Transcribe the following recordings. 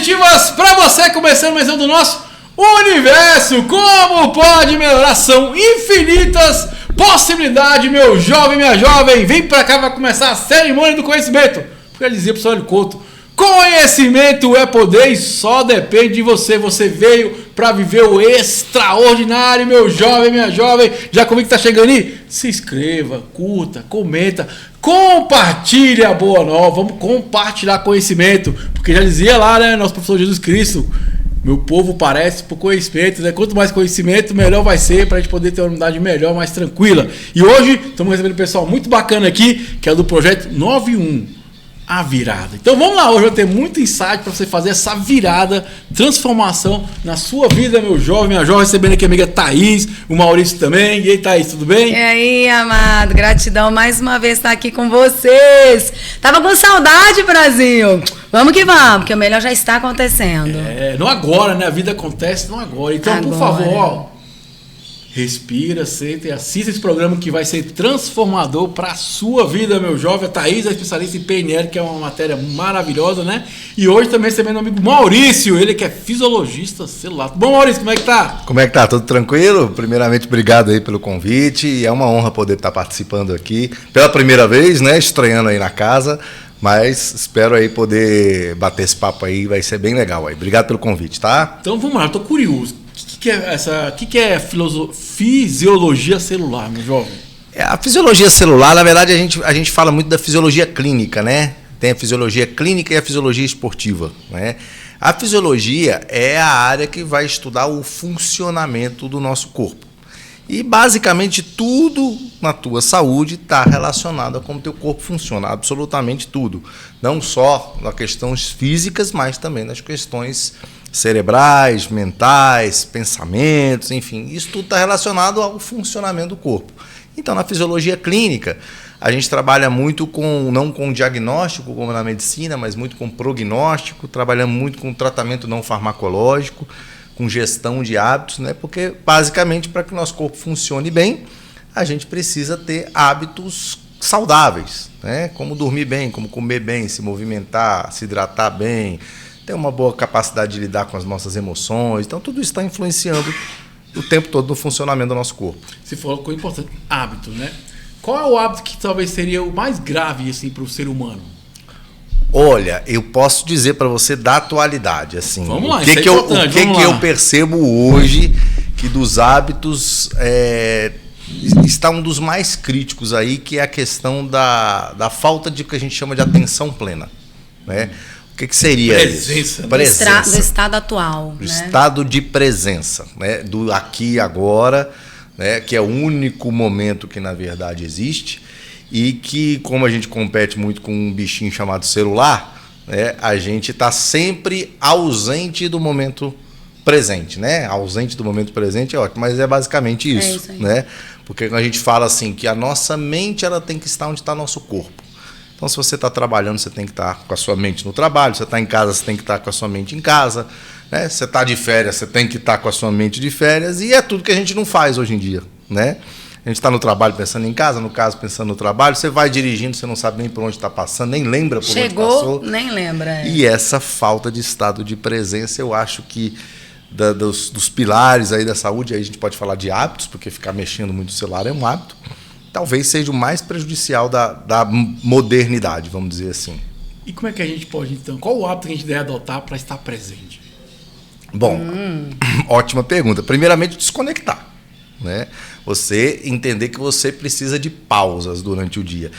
positivas para você, começando mais um do nosso universo. Como pode melhorar? São infinitas possibilidades, meu jovem, minha jovem. Vem para cá, vai começar a cerimônia do conhecimento. Porque ele dizia pro senhor Couto: conhecimento é poder e só depende de você. Você veio para viver o extraordinário, meu jovem, minha jovem. Já comigo que tá chegando aí? Se inscreva, curta, comenta, compartilhe a boa nova. Vamos compartilhar conhecimento. Porque já dizia lá, né, nosso professor Jesus Cristo: meu povo parece por conhecimento, né? Quanto mais conhecimento, melhor vai ser para a gente poder ter uma unidade melhor, mais tranquila. E hoje estamos recebendo um pessoal muito bacana aqui, que é do projeto 91. A virada. Então vamos lá, hoje eu vou ter muito insight para você fazer essa virada, transformação na sua vida, meu jovem, minha jovem. Recebendo aqui a amiga Thaís, o Maurício também. E aí, Thaís, tudo bem? E aí, amado, gratidão mais uma vez estar aqui com vocês. Tava com saudade, Brasil. Vamos que vamos, porque o melhor já está acontecendo. Não agora, né? A vida acontece não agora. Então, agora, por favor, ó, respira, senta e assista esse programa que vai ser transformador para a sua vida, meu jovem. A Thaís é especialista em PNL, que é uma matéria maravilhosa, né? E hoje também recebendo o amigo Maurício, ele que é fisiologista celular. Bom, Maurício, como é que tá? Como é que tá? Tudo tranquilo? Primeiramente, obrigado aí pelo convite. É uma honra poder estar participando aqui pela primeira vez, né? Estreando aí na casa. Mas espero aí poder bater esse papo aí, vai ser bem legal aí. Obrigado pelo convite, tá? Então vamos lá, eu tô curioso. O que é fisiologia celular, meu jovem? A fisiologia celular, na verdade, a gente fala muito da fisiologia clínica, né? Tem a fisiologia clínica e a fisiologia esportiva, né? A fisiologia é a área que vai estudar o funcionamento do nosso corpo. E basicamente tudo na tua saúde está relacionado a como o teu corpo funciona, absolutamente tudo. Não só nas questões físicas, mas também nas questões cerebrais, mentais, pensamentos, enfim, isso tudo está relacionado ao funcionamento do corpo. Então, na fisiologia clínica, a gente trabalha muito não com diagnóstico, como na medicina, mas muito com prognóstico, trabalhamos muito com tratamento não farmacológico, com gestão de hábitos, né? Porque, basicamente, para que o nosso corpo funcione bem, a gente precisa ter hábitos saudáveis, né? Como dormir bem, como comer bem, se movimentar, se hidratar bem, ter uma boa capacidade de lidar com as nossas emoções. Então, tudo isso está influenciando o tempo todo no funcionamento do nosso corpo. Você falou que é importante, hábito, né? Qual é o hábito que talvez seria o mais grave assim, para o ser humano? Olha, eu posso dizer para você da atualidade, assim. Vamos lá, o que eu percebo hoje que dos hábitos está um dos mais críticos aí, que é a questão da falta de que a gente chama de atenção plena, né? O que seria presença, isso? Né? Presença. Do estado atual. Do estado de presença, né? Do aqui e agora, né? Que é o único momento que, na verdade, existe. E que, como a gente compete muito com um bichinho chamado celular, né? A gente está sempre ausente do momento presente, né? Ausente do momento presente é ótimo, mas é basicamente isso, né? Porque a gente fala assim, que a nossa mente ela tem que estar onde está nosso corpo. Então, se você está trabalhando, você tem que estar com a sua mente no trabalho. Se você está em casa, você tem que estar com a sua mente em casa, né? Se você está de férias, você tem que estar com a sua mente de férias. E é tudo que a gente não faz hoje em dia, né? A gente está no trabalho pensando em casa, no caso pensando no trabalho. Você vai dirigindo, você não sabe nem por onde está passando, nem lembra por onde passou. Nem lembra. E essa falta de estado de presença, eu acho que dos pilares aí da saúde, aí a gente pode falar de hábitos, porque ficar mexendo muito no celular é um hábito. Talvez seja o mais prejudicial da modernidade, vamos dizer assim. E como é que a gente pode, então? Qual o hábito que a gente deve adotar para estar presente? Bom, ótima pergunta. Primeiramente, desconectar, né? Você entender que você precisa de pausas durante o dia.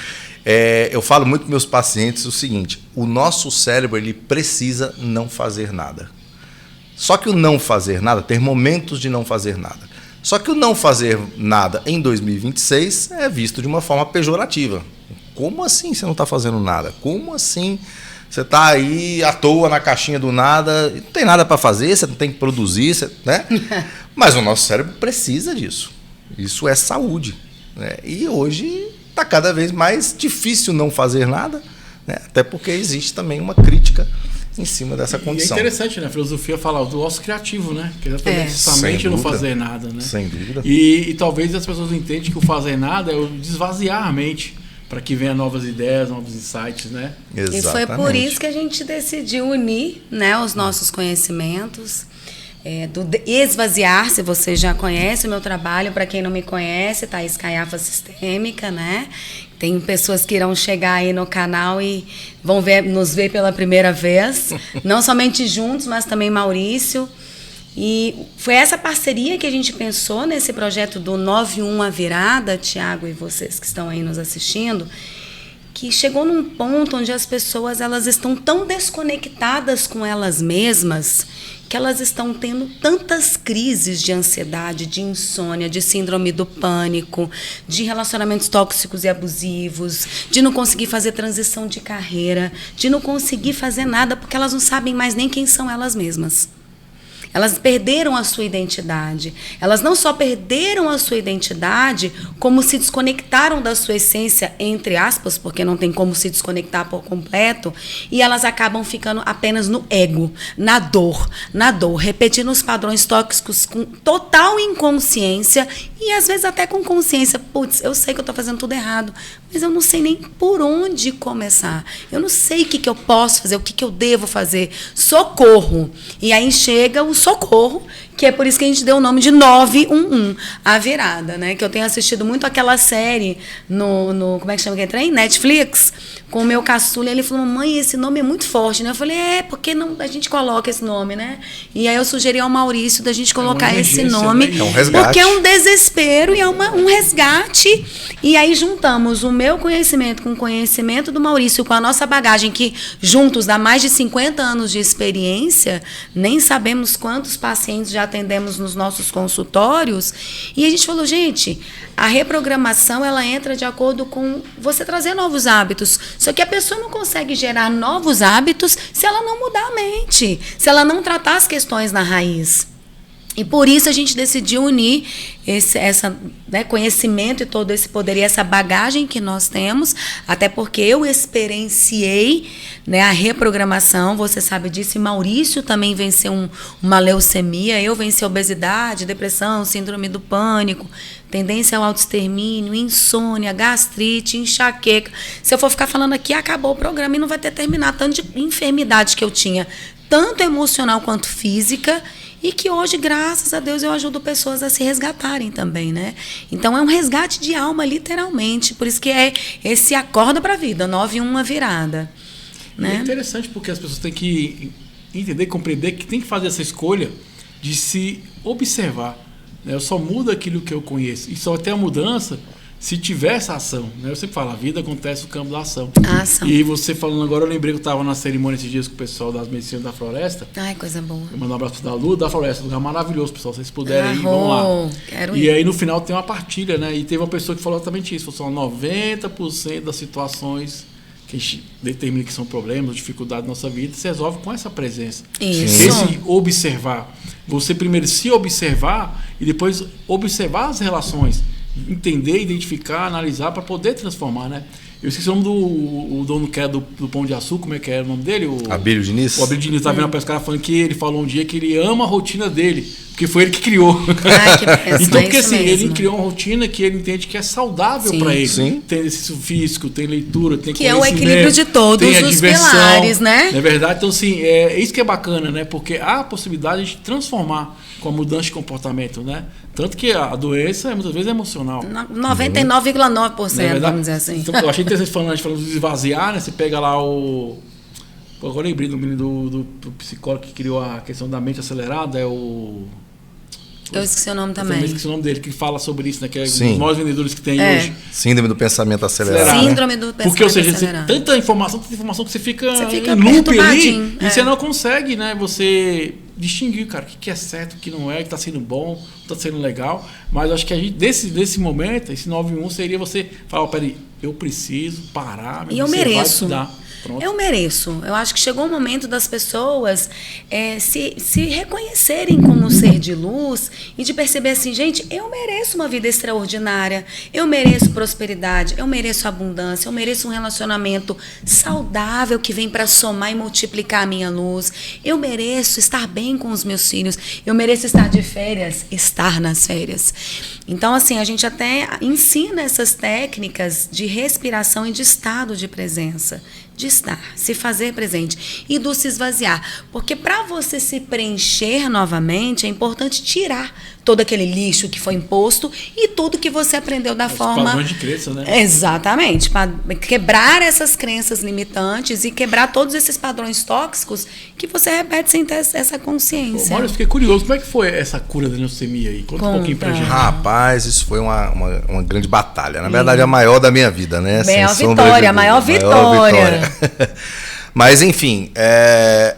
Eu falo muito para meus pacientes o seguinte: o nosso cérebro ele precisa não fazer nada. Só que o não fazer nada, ter momentos de não fazer nada. Só que o não fazer nada em 2026 é visto de uma forma pejorativa. Como assim você não está fazendo nada? Como assim você está aí à toa na caixinha do nada? Não tem nada para fazer, você não tem que produzir, né? Mas o nosso cérebro precisa disso. Isso é saúde, né? E hoje está cada vez mais difícil não fazer nada, né? Até porque existe também uma crítica em cima dessa condição. E é interessante, né? A filosofia fala do ócio criativo, né? Que é exatamente somente não fazer nada, né? Sem dúvida. E talvez as pessoas entendem que o fazer nada é o desvaziar a mente. para que venha novas ideias, novos insights, né? Exatamente. E foi por isso que a gente decidiu unir, né, os nossos conhecimentos, do Esvaziar, se você já conhece o meu trabalho, para quem não me conhece, Thaís Caiafa Sistêmica, né? Tem pessoas que irão chegar aí no canal e vão nos ver pela primeira vez, não somente juntos, mas também Maurício. E foi essa parceria que a gente pensou nesse projeto do 9-1 a Virada, Tiago e vocês que estão aí nos assistindo, que chegou num ponto onde as pessoas elas estão tão desconectadas com elas mesmas que elas estão tendo tantas crises de ansiedade, de insônia, de síndrome do pânico, de relacionamentos tóxicos e abusivos, de não conseguir fazer transição de carreira, de não conseguir fazer nada porque elas não sabem mais nem quem são elas mesmas. Elas perderam a sua identidade. Elas não só perderam a sua identidade, como se desconectaram da sua essência, entre aspas, porque não tem como se desconectar por completo, e elas acabam ficando apenas no ego, na dor, repetindo os padrões tóxicos com total inconsciência e às vezes até com consciência. Putz, eu sei que eu estou fazendo tudo errado, mas eu não sei nem por onde começar. Eu não sei o que eu posso fazer, o que eu devo fazer. Socorro! E aí chega o socorro, que é por isso que a gente deu o nome de 911, a virada, né? Que eu tenho assistido muito aquela série no como é que chama que entra aí? Netflix, com o meu caçula, ele falou: "Mãe, esse nome é muito forte", né? Eu falei: porque não a gente coloca esse nome, né? E aí eu sugeri ao Maurício da gente colocar esse nome, né? É um resgate. porque é um desespero e é um resgate. E aí juntamos o meu conhecimento com o conhecimento do Maurício, com a nossa bagagem, que juntos dá mais de 50 anos de experiência, nem sabemos quantos pacientes já atendemos nos nossos consultórios. E a gente falou: gente, a reprogramação ela entra de acordo com você trazer novos hábitos. Só que a pessoa não consegue gerar novos hábitos se ela não mudar a mente, se ela não tratar as questões na raiz. E por isso a gente decidiu unir esse conhecimento e todo esse poder e essa bagagem que nós temos, até porque eu experienciei, né, a reprogramação, você sabe disso, e Maurício também venceu uma leucemia, eu venci a obesidade, depressão, síndrome do pânico, tendência ao autoextermínio, insônia, gastrite, enxaqueca. Se eu for ficar falando aqui, acabou o programa e não vai ter terminado. Tanto de enfermidade que eu tinha, tanto emocional quanto física, e que hoje, graças a Deus, eu ajudo pessoas a se resgatarem também, né? Então, é um resgate de alma, literalmente. Por isso que é esse acorda para a vida, 9-1 a virada. Né? É interessante porque as pessoas têm que entender, compreender que tem que fazer essa escolha de se observar. Né? Eu só mudo aquilo que eu conheço. E só tem a mudança se tiver essa ação. Né? Eu sempre falo, a vida acontece no campo da ação. A ação. E você falando agora, eu lembrei que eu estava na cerimônia esses dias com o pessoal das medicinas da floresta. Ai, coisa boa. Eu mando um abraço da Lu, da floresta, um lugar maravilhoso, pessoal. Se vocês puderem ir, vão lá. Quero e ir. aí no final tem uma partilha, né? E teve uma pessoa que falou exatamente isso. Falou assim, 90% das situações que a gente determina que são problemas, dificuldades da nossa vida, se resolve com essa presença. Isso. Esse observar. Você primeiro se observar e depois observar as relações. Entender, identificar, analisar para poder transformar, né? Eu esqueci o nome do dono que é do Pão de Açúcar, como é que é o nome dele? Abílio Diniz? O Abílio Diniz, tá vendo os caras falando que ele falou um dia que ele ama a rotina dele, porque foi ele que criou. Ai, que péssimo, então, é porque isso assim, mesmo. ele criou uma rotina que ele entende que é saudável Sim. para ele. Sim. Tem exercício físico, tem leitura, tem Que é o conhecimento, equilíbrio de todos tem a os diversão, pilares, né? Não é verdade? Então, assim, é isso que é bacana, né? Porque há a possibilidade de transformar com a mudança de comportamento, né? Tanto que a doença muitas vezes é emocional. 99,9%, vamos dizer assim. Então, eu achei interessante a gente falando do esvaziar, né? Você pega lá o... Pô, agora eu lembrei do menino do psicólogo que criou a questão da mente acelerada, é o... Eu esqueci o nome Eu também também. esqueci o nome dele, que fala sobre isso, né? Que é um Sim. dos maiores vendedores que tem É. hoje. Síndrome do pensamento acelerado. né? Síndrome do pensamento Porque, ou seja, você, acelerado. tanta informação que você fica em loop ali perturbadinho, e você não consegue, né? Você distinguir, cara, o que é certo, o que não é, o que está sendo bom, o que está sendo legal. Mas eu acho que a gente, desse momento, esse 9-1 seria você falar, peraí, eu preciso parar, E eu você vai mereço. estudar. Pronto. Eu mereço. Eu acho que chegou o momento das pessoas se reconhecerem como um ser de luz e de perceber assim, gente, eu mereço uma vida extraordinária, eu mereço prosperidade, eu mereço abundância, eu mereço um relacionamento saudável que vem para somar e multiplicar a minha luz, eu mereço estar bem com os meus filhos, eu mereço estar de férias, estar nas férias. Então, assim, a gente até ensina essas técnicas de respiração e de estado de presença, de estar, se fazer presente e do se esvaziar. Porque para você se preencher novamente, é importante tirar todo aquele lixo que foi imposto e tudo que você aprendeu da forma... padrões de crença, né? Exatamente. Para quebrar essas crenças limitantes e quebrar todos esses padrões tóxicos que você repete sem ter essa consciência. Mário, eu fiquei curioso. Como é que foi essa cura da leucemia aí? Conta um pouquinho pra gente. Rapaz, isso foi uma grande batalha. Na verdade, a maior da minha vida, né? A maior vitória. Mas, enfim,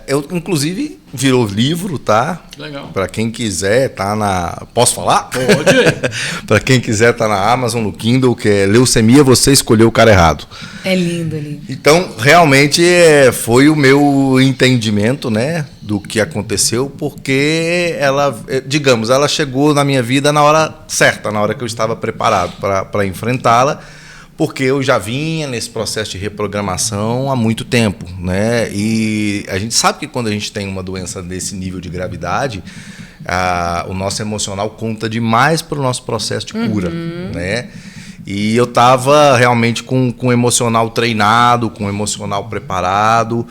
eu, inclusive, virou livro, tá? Legal. Para quem quiser, tá na... Posso falar? Pode. Para quem quiser, tá na Amazon, no Kindle, que é Leucemia, você escolheu o cara errado. É lindo ali. Então, realmente, foi o meu entendimento, né, do que aconteceu, porque ela, digamos, ela chegou na minha vida na hora certa, na hora que eu estava preparado para enfrentá-la, porque eu já vinha nesse processo de reprogramação há muito tempo, né? E a gente sabe que quando a gente tem uma doença desse nível de gravidade, o nosso emocional conta demais para o nosso processo de cura, né? E eu estava realmente com o emocional treinado, com o emocional preparado.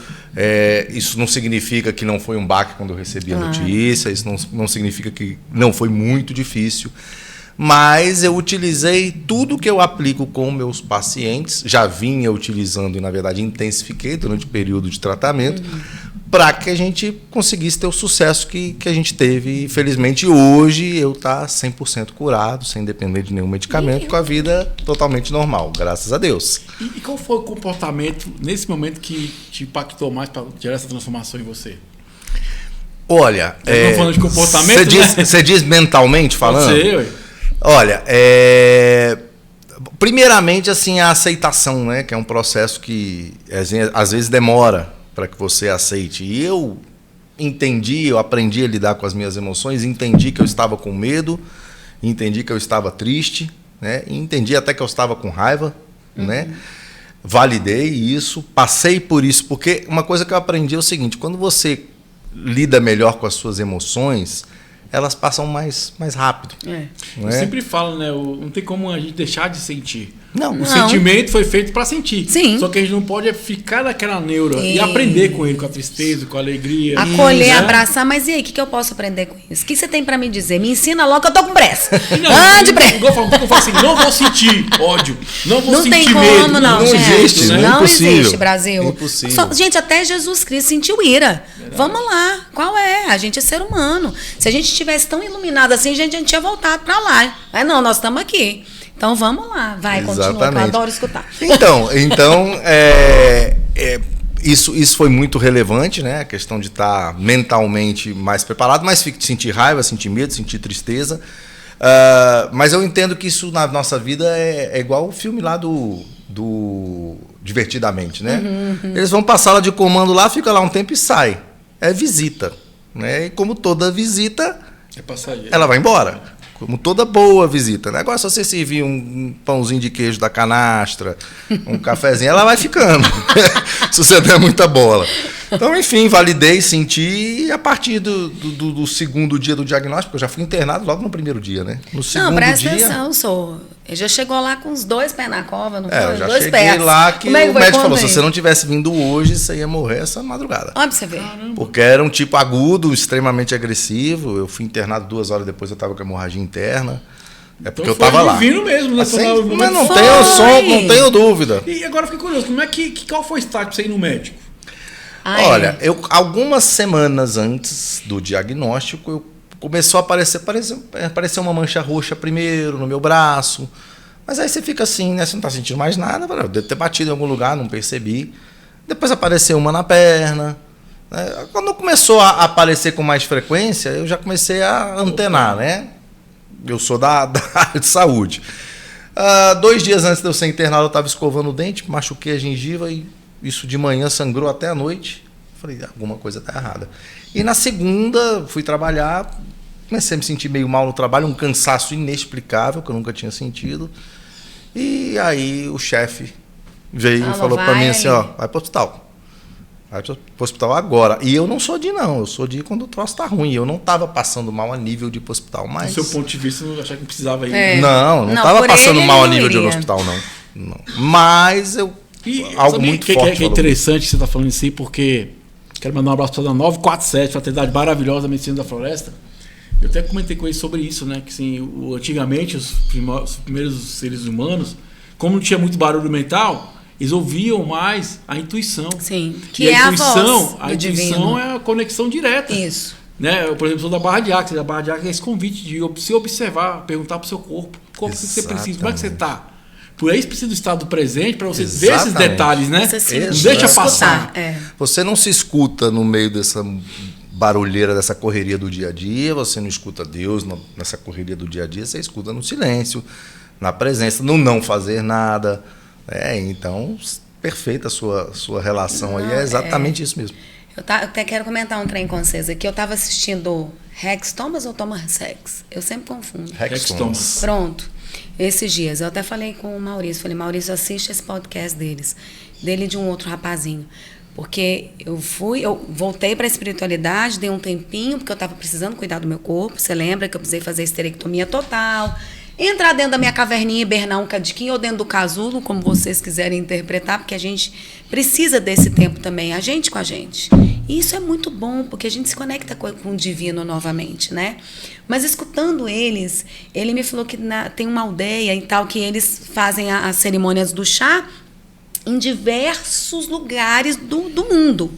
Isso não significa que não foi um baque quando eu recebi a notícia, isso não significa que não foi muito difícil. Mas eu utilizei tudo que eu aplico com meus pacientes, já vinha utilizando e, na verdade, intensifiquei durante o período de tratamento, para que a gente conseguisse ter o sucesso que a gente teve. E, felizmente, hoje eu estou 100% curado, sem depender de nenhum medicamento, com a vida totalmente normal, graças a Deus. E qual foi o comportamento, nesse momento, que te impactou mais para gerar essa transformação em você? Olha, não falando de comportamento, você diz mentalmente falando? Pode ser, ué. Olha, primeiramente, assim, a aceitação, né? Que é um processo que às vezes demora para que você aceite. E eu aprendi a lidar com as minhas emoções, entendi que eu estava com medo, entendi que eu estava triste, né? E entendi até que eu estava com raiva, né? Validei isso, passei por isso, porque uma coisa que eu aprendi é o seguinte: quando você lida melhor com as suas emoções, elas passam mais rápido. Eu sempre falo, né? Não tem como a gente deixar de sentir. Não. Sentimento foi feito para sentir. Sim. Só que a gente não pode ficar naquela neura e aprender com ele, com a tristeza, com a alegria. Acolher, abraçar. Mas e aí, o que eu posso aprender com isso? O que você tem para me dizer? Me ensina logo que eu tô com pressa. De pressa. Eu falo assim, não vou sentir ódio, não vou sentir tem medo. Como, não, gente. Existe, né? Não Impossível. existe, Brasil. Impossível. Gente, até Jesus Cristo sentiu ira. Verdade. Vamos lá. Qual é? A gente é ser humano. Se a gente estivesse tão iluminado assim, a gente tinha voltado para lá. Mas não, nós estamos aqui. Então vamos lá, continua, que eu adoro escutar. Então isso foi muito relevante, né? A questão de estar mentalmente mais preparado, mas sentir raiva, sentir medo, sentir tristeza. Mas eu entendo que isso na nossa vida é igual o filme lá do Divertidamente, né? Eles vão para a sala de comando lá, fica lá um tempo e sai. É visita, né? E como toda visita, ela vai embora. Como toda boa visita, né? Agora, se você servir um pãozinho de queijo da canastra, um cafezinho, ela vai ficando. Se você der muita bola. Então, enfim, validei, senti, e a partir do segundo dia do diagnóstico, eu já fui internado logo no primeiro dia, né? No segundo não, presta dia, atenção, sou. Ele já chegou lá com os 2 pés na cova, não foi? Eu já 2 cheguei pés. lá que o médico falou, se aí? você não tivesse vindo hoje, você ia morrer essa madrugada. Olha pra você ver. Porque era um tipo agudo, extremamente agressivo. Eu fui internado 2 horas depois, eu estava com hemorragia interna. Porque eu estava lá. Divino mesmo, né? Mas não tenho dúvida. E agora eu fiquei curioso, qual foi o estágio para você ir no médico? Olha, algumas semanas antes do diagnóstico, começou a aparecer uma mancha roxa primeiro no meu braço. Mas aí você fica assim, né? Você não está sentindo mais nada. Eu devo ter batido em algum lugar, não percebi. Depois apareceu uma na perna. Quando começou a aparecer com mais frequência, eu já comecei a antenar, né? Eu sou da área de saúde. 2 dias antes de eu ser internado, eu estava escovando o dente, machuquei a gengiva e isso de manhã sangrou até a noite. Falei, alguma coisa está errada. E na segunda, fui trabalhar, comecei a me sentir meio mal no trabalho, um cansaço inexplicável, que eu nunca tinha sentido. E aí o chefe veio e falou para mim assim, ó, vai pro hospital. Vai pro hospital agora. E eu não sou de ir, não. Eu sou de ir quando o troço tá ruim. Eu não estava passando mal a nível de ir pro hospital, mas... Do seu ponto de vista, você não achava que precisava ir? Não estava passando mal a nível de ir no hospital, não. Mas eu... algo muito forte. Que é interessante que você está falando isso aí, porque... Quero mandar um abraço para a 947, fraternidade maravilhosa da Medicina da Floresta. Eu até comentei com eles sobre isso, né? Que assim, antigamente, os primeiros seres humanos, como não tinha muito barulho mental, eles ouviam mais a intuição. Sim, que é a voz a intuição é a conexão direta. Isso. Né? Eu, por exemplo, sou da Barra de Axis. A Barra de Axis é esse convite de se observar, perguntar para o seu corpo. Como que você precisa? Como é que você está? Por aí você precisa do estado presente para você ver esses detalhes, né? Não deixa passar. Você não se escuta no meio dessa barulheira, dessa correria do dia a dia, você não escuta Deus nessa correria do dia a dia, você escuta no silêncio, na presença, no não fazer nada. Então, perfeita a sua relação aí, é exatamente isso mesmo. Eu até quero comentar um trem com vocês aqui. Eu estava assistindo Rex Thomas ou Thomas Rex? Eu sempre confundo. Rex Thomas. Pronto. Esses dias, eu até falei com o Maurício, falei, Maurício, assiste esse podcast dele e de um outro rapazinho, porque eu voltei para a espiritualidade, dei um tempinho, porque eu estava precisando cuidar do meu corpo, você lembra que eu precisei fazer esterectomia total, entrar dentro da minha caverninha e hibernar um cadiquinho, ou dentro do casulo, como vocês quiserem interpretar, porque a gente precisa desse tempo também, a gente com a gente. E isso é muito bom, porque a gente se conecta com o divino novamente, né? Mas escutando eles, ele me falou que tem uma aldeia e tal, que eles fazem as cerimônias do chá em diversos lugares do mundo.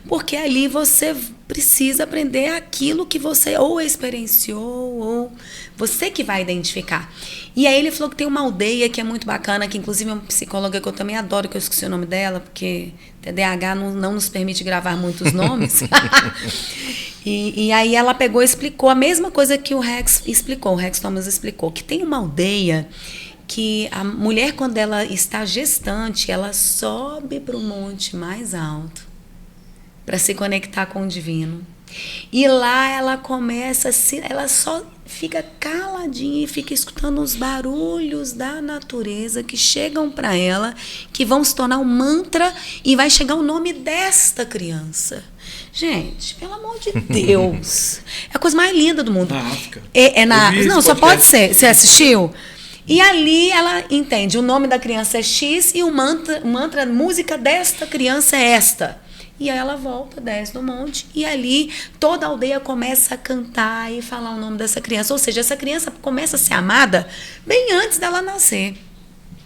Porque ali você precisa aprender aquilo que você ou experienciou, ou você que vai identificar. E aí ele falou que tem uma aldeia que é muito bacana, que inclusive é uma psicóloga que eu também adoro, que eu esqueci o nome dela, porque TDAH não nos permite gravar muitos nomes. E aí ela pegou e explicou a mesma coisa que o Rex explicou, o Rex Thomas explicou, que tem uma aldeia que a mulher, quando ela está gestante, ela sobe para o monte mais alto para se conectar com o divino. E lá ela começa, ela só fica caladinha e fica escutando os barulhos da natureza que chegam para ela, que vão se tornar um mantra e vai chegar o nome desta criança. Gente, pelo amor de Deus, é a coisa mais linda do mundo. Na África. Não, só pode ser. Você assistiu? E ali ela entende, o nome da criança é X e o mantra, música desta criança é esta. E aí ela volta, desce do monte, e ali toda a aldeia começa a cantar e falar o nome dessa criança. Ou seja, essa criança começa a ser amada bem antes dela nascer.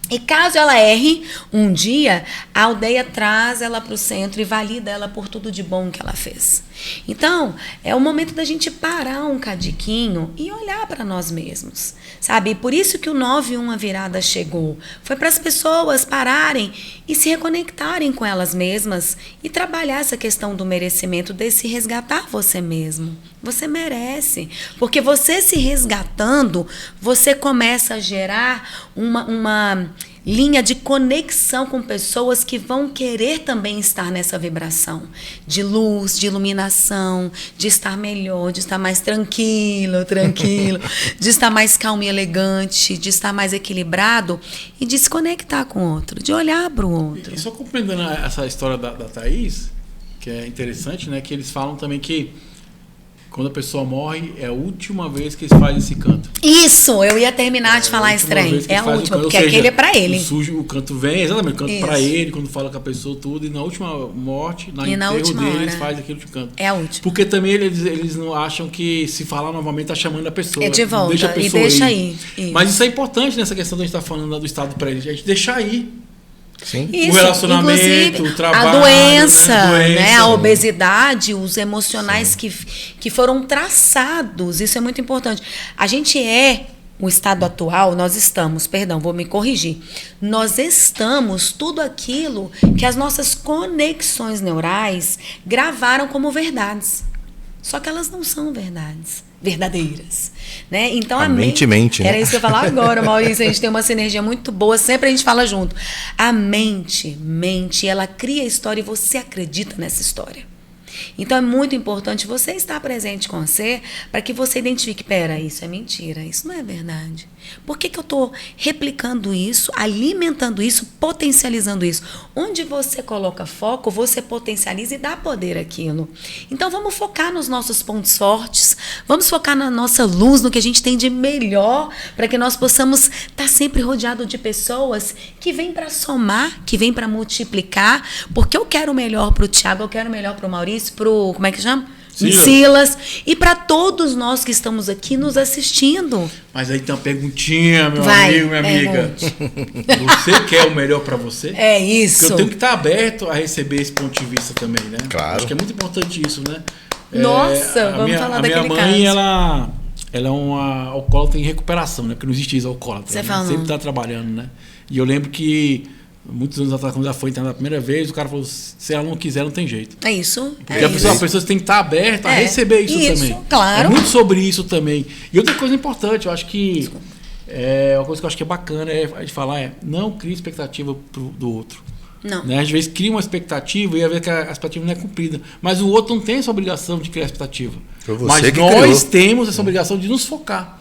E caso ela erre, um dia, a aldeia traz ela para o centro e valida ela por tudo de bom que ela fez. Então, é o momento da gente parar um cadiquinho e olhar para nós mesmos, sabe? E por isso que o 9-1 a virada chegou. Foi para as pessoas pararem e se reconectarem com elas mesmas e trabalhar essa questão do merecimento, desse resgatar você mesmo. Você merece, porque você se resgatando, você começa a gerar uma linha de conexão com pessoas que vão querer também estar nessa vibração de luz, de iluminação, de estar melhor, de estar mais tranquilo, de estar mais calmo e elegante, de estar mais equilibrado e de se conectar com o outro, de olhar para o outro. E só complementando essa história da Thaís, que é interessante, né, que eles falam também que quando a pessoa morre, é a última vez que eles fazem esse canto. Isso, eu ia terminar de falar esse trem. É a última, porque aquele é pra ele. O canto vem, exatamente, o canto pra ele, quando fala com a pessoa, tudo, e na última morte, na enterro dele, eles fazem aquele canto. É a última. Porque também eles não acham que se falar novamente tá chamando a pessoa. É de volta, deixa a pessoa e deixa aí. Mas isso é importante nessa questão da gente estar falando do estado presente, a gente deixar aí. Sim. Isso, o relacionamento, o trabalho, a doença, né? A obesidade, os emocionais que foram traçados, isso é muito importante. A gente o estado atual, vou me corrigir, nós estamos tudo aquilo que as nossas conexões neurais gravaram como verdades. Só que elas não são verdades. verdadeiras, né? Então a mente mente, né? Era isso que eu ia falar agora, Maurício. A gente tem uma sinergia muito boa, sempre a gente fala junto. A mente, ela cria a história e você acredita nessa história. Então é muito importante você estar presente com você para que você identifique, pera, isso é mentira, isso não é verdade. Por que eu estou replicando isso, alimentando isso, potencializando isso? Onde você coloca foco, você potencializa e dá poder àquilo. Então vamos focar nos nossos pontos fortes, vamos focar na nossa luz, no que a gente tem de melhor, para que nós possamos estar sempre rodeado de pessoas que vêm para somar, que vêm para multiplicar, porque eu quero o melhor para o Thiago, eu quero o melhor para o Maurício, para o, como é que chama? Silas, e para todos nós que estamos aqui nos assistindo. Mas aí tem uma perguntinha, meu amigo, minha amiga. Você quer o melhor para você? É isso. Porque eu tenho que estar aberto a receber esse ponto de vista também, né? Claro. Acho que é muito importante isso, né? Nossa, vamos falar daquele caso. A minha mãe, ela é uma alcoólatra em recuperação, né? Porque não existe isso, alcoólatra. Você né? fala. Sempre está trabalhando, né? E eu lembro que muitos anos atrás, quando ela foi internada a primeira vez, o cara falou, se ela não quiser, não tem jeito. É isso. Porque a pessoa tem que estar aberta a receber isso também. Claro. É muito sobre isso também. E outra coisa importante, eu acho que uma coisa que eu acho que é bacana a gente falar não crie expectativa do outro. Não. Né? Às vezes cria uma expectativa e às vezes a expectativa não é cumprida. Mas o outro não tem essa obrigação de criar expectativa. Foi você mas que nós criou. temos essa obrigação de nos focar.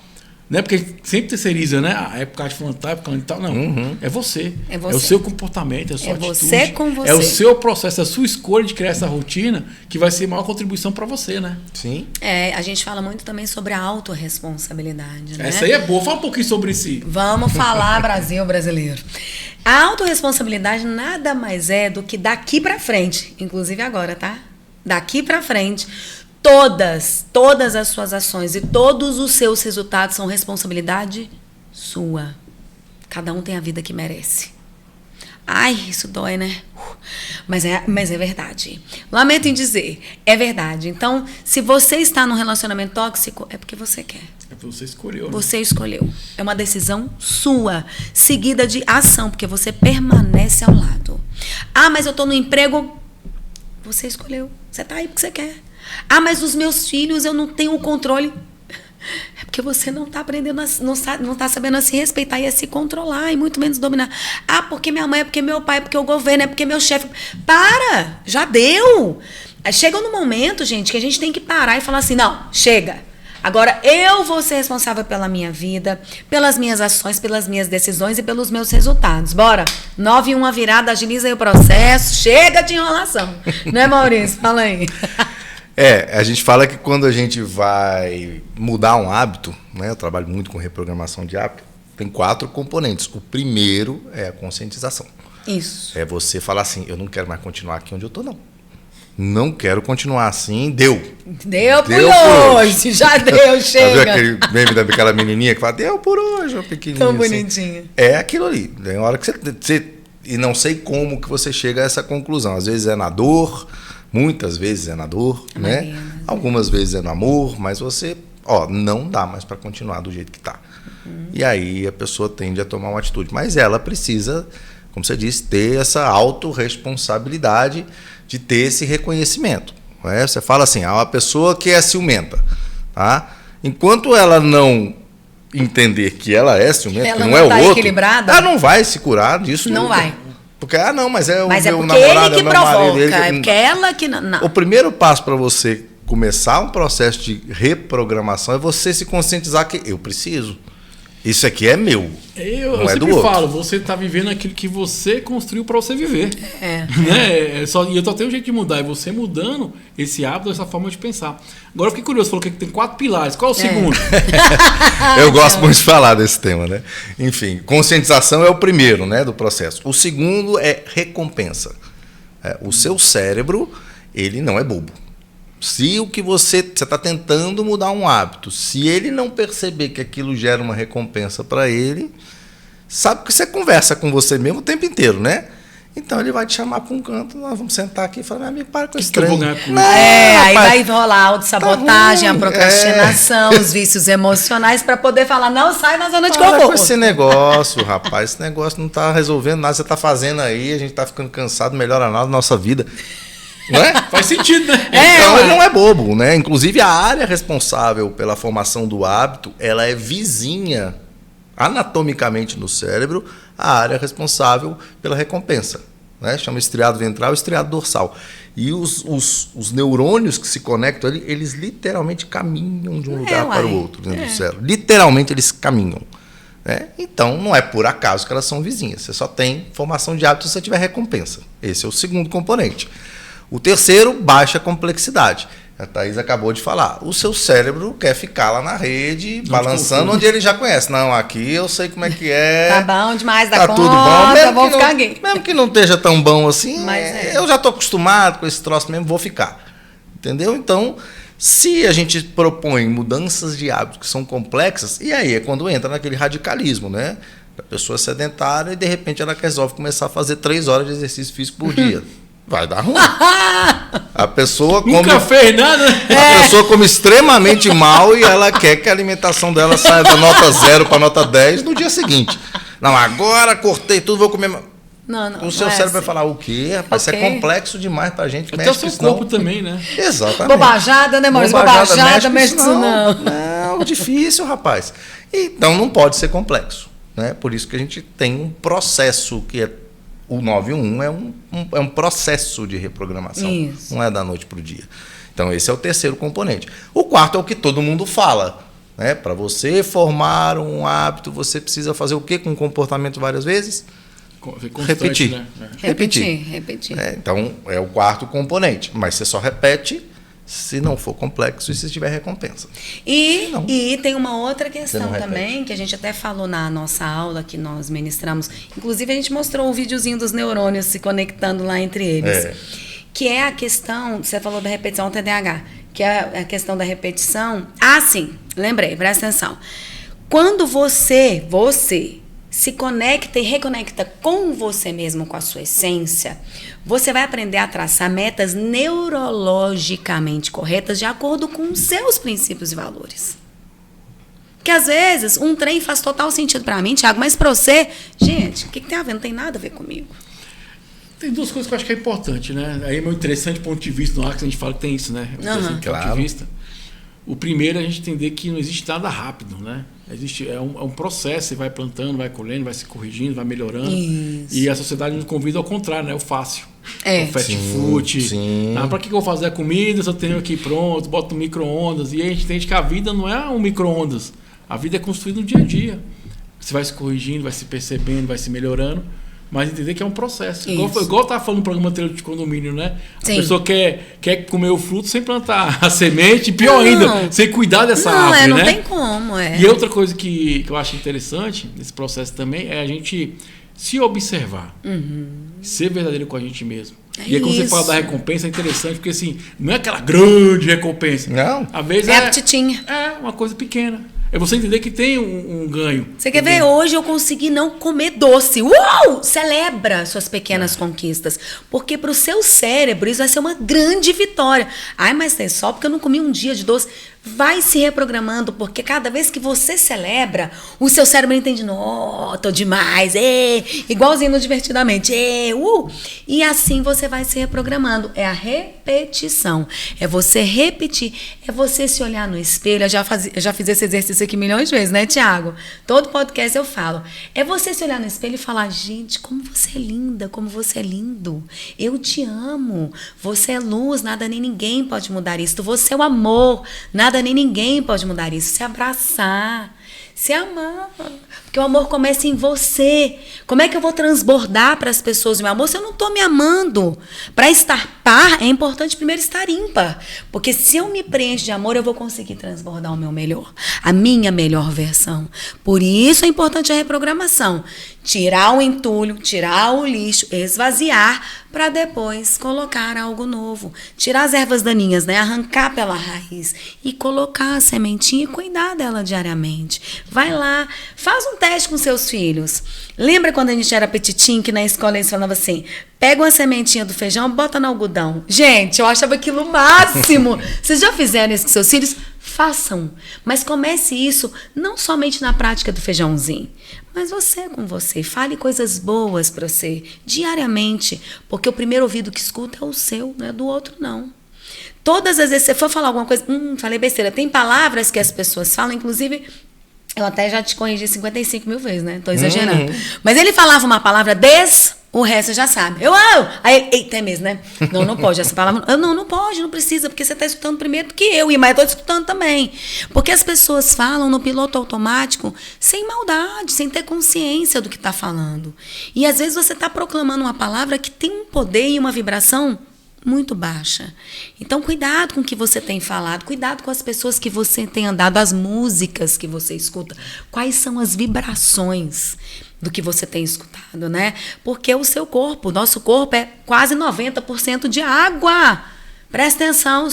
Né? Porque a gente sempre terceiriza, né? A época de fulano tal, a época de tal. Não. É você. É você. É o seu comportamento, é a sua atitude. Você com você. É o seu processo, é a sua escolha de criar essa rotina que vai ser a maior contribuição para você, né? Sim. A gente fala muito também sobre a autorresponsabilidade, né? Essa aí é boa. Fala um pouquinho sobre si. Vamos falar, Brasil brasileiro. A autorresponsabilidade nada mais é do que daqui para frente, inclusive agora, tá? Daqui para frente, todas as suas ações e todos os seus resultados são responsabilidade sua. Cada um tem a vida que merece. Ai, isso dói, né? Mas é verdade. Lamento em dizer, é verdade. Então, se você está num relacionamento tóxico, é porque você quer. É porque você escolheu. Né? Você escolheu. É uma decisão sua, seguida de ação, porque você permanece ao lado. Ah, mas eu estou no emprego. Você escolheu. Você está aí porque você quer. Ah, mas os meus filhos eu não tenho o controle. É porque você não está aprendendo, não está sabendo a se respeitar e a se controlar, e muito menos dominar. Ah, porque minha mãe, é porque meu pai, é porque o governo, é porque meu chefe. Para! Já deu! Chega no momento, gente, que a gente tem que parar e falar assim, não, chega. Agora eu vou ser responsável pela minha vida, pelas minhas ações, pelas minhas decisões e pelos meus resultados. Bora! 9-1 a virada, agiliza aí o processo, chega de enrolação. Né, Maurício? Fala aí. A gente fala que quando a gente vai mudar um hábito, né? Eu trabalho muito com reprogramação de hábito, tem 4 componentes. O primeiro é a conscientização. Isso. É você falar assim, eu não quero mais continuar aqui onde eu estou, não. Não quero continuar assim, deu. Deu por hoje, já deu, chega. Já viu aquele meme daquela menininha que fala, deu por hoje, uma pequenininha. Tão bonitinha. Assim. É aquilo ali. Tem hora que você... E não sei como que você chega a essa conclusão. Às vezes é na dor, muitas vezes é na dor, né? Algumas vezes é no amor, mas você, não dá mais para continuar do jeito que está. E aí a pessoa tende a tomar uma atitude. Mas ela precisa, como você disse, ter essa autorresponsabilidade de ter esse reconhecimento. Né? Você fala assim, uma pessoa que é ciumenta, tá? Enquanto ela não entender que ela é ciumenta, ela que não é o outro, equilibrada, ela não vai se curar disso. Não vai. Porque, mas é o mas meu porque namorado, ele que é o meu marido. provoca, é porque ela que... Não. O primeiro passo para você começar um processo de reprogramação é você se conscientizar que eu preciso. Isso aqui é meu. Eu sempre falo, você está vivendo aquilo que você construiu para você viver. Né? E eu só tenho um jeito de mudar. É você mudando esse hábito, essa forma de pensar. Agora eu fiquei curioso, falou que tem 4 pilares. Qual é o segundo? Eu gosto muito de falar desse tema, né? Enfim, conscientização é o primeiro, né, do processo. O segundo é recompensa. O seu cérebro, ele não é bobo. Se o que você está tentando mudar um hábito, se ele não perceber que aquilo gera uma recompensa para ele, sabe que você conversa com você mesmo o tempo inteiro, né? Então ele vai te chamar para um canto, nós vamos sentar aqui e falar, meu amigo, para com esse trem. Aí vai rolar a autossabotagem, a procrastinação, os vícios emocionais para poder falar, não sai na zona de conforto. Para com esse negócio, rapaz, esse negócio não está resolvendo nada, você está fazendo aí, a gente está ficando cansado, melhora nada na nossa vida. Não é? Faz sentido, né? Então ele não é bobo, né? Inclusive a área responsável pela formação do hábito, ela é vizinha anatomicamente no cérebro à área responsável pela recompensa, né? Chama estriado ventral e estriado dorsal. E os neurônios que se conectam ali, eles literalmente caminham de um lugar para o outro dentro do cérebro. Literalmente eles caminham. Né? Então não é por acaso que elas são vizinhas. Você só tem formação de hábito se você tiver recompensa. Esse é o segundo componente. O terceiro, baixa complexidade. A Thaís acabou de falar. O seu cérebro quer ficar lá na rede, balançando onde ele já conhece. Não, aqui eu sei como é que é. Tá bom demais da tá conta, tudo bom. Mesmo vou que ficar não, aqui. mesmo que não esteja tão bom assim, Mas eu já estou acostumado com esse troço mesmo, vou ficar. Entendeu? Então, se a gente propõe mudanças de hábitos que são complexas, e aí é quando entra naquele radicalismo, né? A pessoa é sedentária e de repente ela resolve começar a fazer 3 horas de exercício físico por dia. Vai dar ruim. A pessoa come, Nunca fez nada. a pessoa come extremamente mal e ela quer que a alimentação dela saia da nota 0 para nota 10 no dia seguinte. Não, agora cortei tudo, vou comer. Não, o seu cérebro vai falar o quê? Rapaz, Okay. Isso é complexo demais pra gente. Até o seu corpo também, né? Exatamente. Bobajada, né, Maurício? Bobajada, mexe com isso não. Não, difícil, rapaz. Então não pode ser complexo. Né? Por isso que a gente tem um processo que é o 9-1 é um processo de reprogramação. Isso. Não é da noite para o dia. Então, esse é o terceiro componente. O quarto é o que todo mundo fala. Né? Para você formar um hábito, você precisa fazer o quê com o comportamento várias vezes? Repetir. Né? Repetir. Então, é o quarto componente. Mas você só repete se não for complexo e se tiver recompensa. E tem uma outra questão repete. também, que a gente até falou na nossa aula que nós ministramos. Inclusive, a gente mostrou o videozinho dos neurônios se conectando lá entre eles. Que é a questão, você falou da repetição TDAH, que é a questão da repetição. Sim, lembrei, presta atenção. Quando você se conecta e reconecta com você mesmo, com a sua essência, você vai aprender a traçar metas neurologicamente corretas de acordo com os seus princípios e valores. Porque às vezes um trem faz total sentido para mim, Thiago, mas para você, gente, o que tem a ver? Não tem nada a ver comigo. Tem duas coisas que eu acho que é importante, né? Aí é meu interessante ponto de vista no Arx, a gente fala que tem isso, né? Claro. Ponto de vista. O primeiro é a gente entender que não existe nada rápido, né? É um processo, você vai plantando, vai colhendo, vai se corrigindo, vai melhorando. Isso. E a sociedade nos convida ao contrário, né? O fácil. O fast Sim, food. sim. Para que eu vou fazer a comida se eu tenho aqui pronto, boto no micro-ondas. E aí a gente entende que a vida não é um micro-ondas. A vida é construída no dia a dia. Você vai se corrigindo, vai se percebendo, vai se melhorando. Mas entender que é um processo. Igual eu estava falando no programa anterior de condomínio, né? Sim. A pessoa quer comer o fruto sem plantar a semente, pior ainda, sem cuidar dessa árvore, não né? tem como, E outra coisa que eu acho interessante nesse processo também é a gente se observar. Ser verdadeiro com a gente mesmo. E aí quando você fala da recompensa é interessante, porque assim, não é aquela grande recompensa. Não. Às vezes É a petitinha. É uma coisa pequena. É você entender que tem um ganho. Você quer ver? Hoje eu consegui não comer doce. Uau! Celebra suas pequenas conquistas. Porque pro seu cérebro isso vai ser uma grande vitória. Ai, mas é só porque eu não comi um dia de doce. Vai se reprogramando, porque cada vez que você celebra, o seu cérebro entende, tô demais, igualzinho no Divertidamente, e assim você vai se reprogramando. É a repetição, é você repetir, é você se olhar no espelho. Eu já fiz esse exercício aqui milhões de vezes, né, Thiago? Todo podcast eu falo. É você se olhar no espelho e falar, gente, como você é linda, como você é lindo. Eu te amo. Você é luz, nada nem ninguém pode mudar isso. Você é o amor, nada nem ninguém pode mudar isso. Se abraçar, se amar. Porque o amor começa em você. Como é que eu vou transbordar para as pessoas o meu amor se eu não estou me amando? Para estar par, é importante primeiro estar ímpar. Porque se eu me preencho de amor, eu vou conseguir transbordar o meu melhor. A minha melhor versão. Por isso é importante a reprogramação. Tirar o entulho, tirar o lixo, esvaziar, para depois colocar algo novo. Tirar as ervas daninhas, né? Arrancar pela raiz e colocar a sementinha e cuidar dela diariamente. Vai lá, faz um teste com seus filhos. Lembra quando a gente era petitinho, que na escola eles falavam assim, pega uma sementinha do feijão, bota no algodão. Gente, eu achava aquilo o máximo. Vocês já fizeram isso com seus filhos? façam. Mas comece isso não somente na prática do feijãozinho, mas você com você. Fale coisas boas para você, diariamente. Porque o primeiro ouvido que escuta é o seu, não é do outro, não. Todas as vezes que você for falar alguma coisa, falei besteira. Tem palavras que as pessoas falam, inclusive... Eu até já te corrigi 55 mil vezes, né? Tô exagerando. Mas ele falava uma palavra o resto já sabe. Aí, eita, é mesmo, né? Não pode essa palavra. Não pode, não precisa, porque você tá escutando primeiro do que eu. Mas eu tô escutando também. Porque as pessoas falam no piloto automático sem maldade, sem ter consciência do que tá falando. E às vezes você tá proclamando uma palavra que tem um poder e uma vibração muito baixa. Então, cuidado com o que você tem falado, cuidado com as pessoas que você tem andado, as músicas que você escuta. Quais são as vibrações do que você tem escutado, né? Porque o seu corpo, o nosso corpo é quase 90% de água. Presta atenção,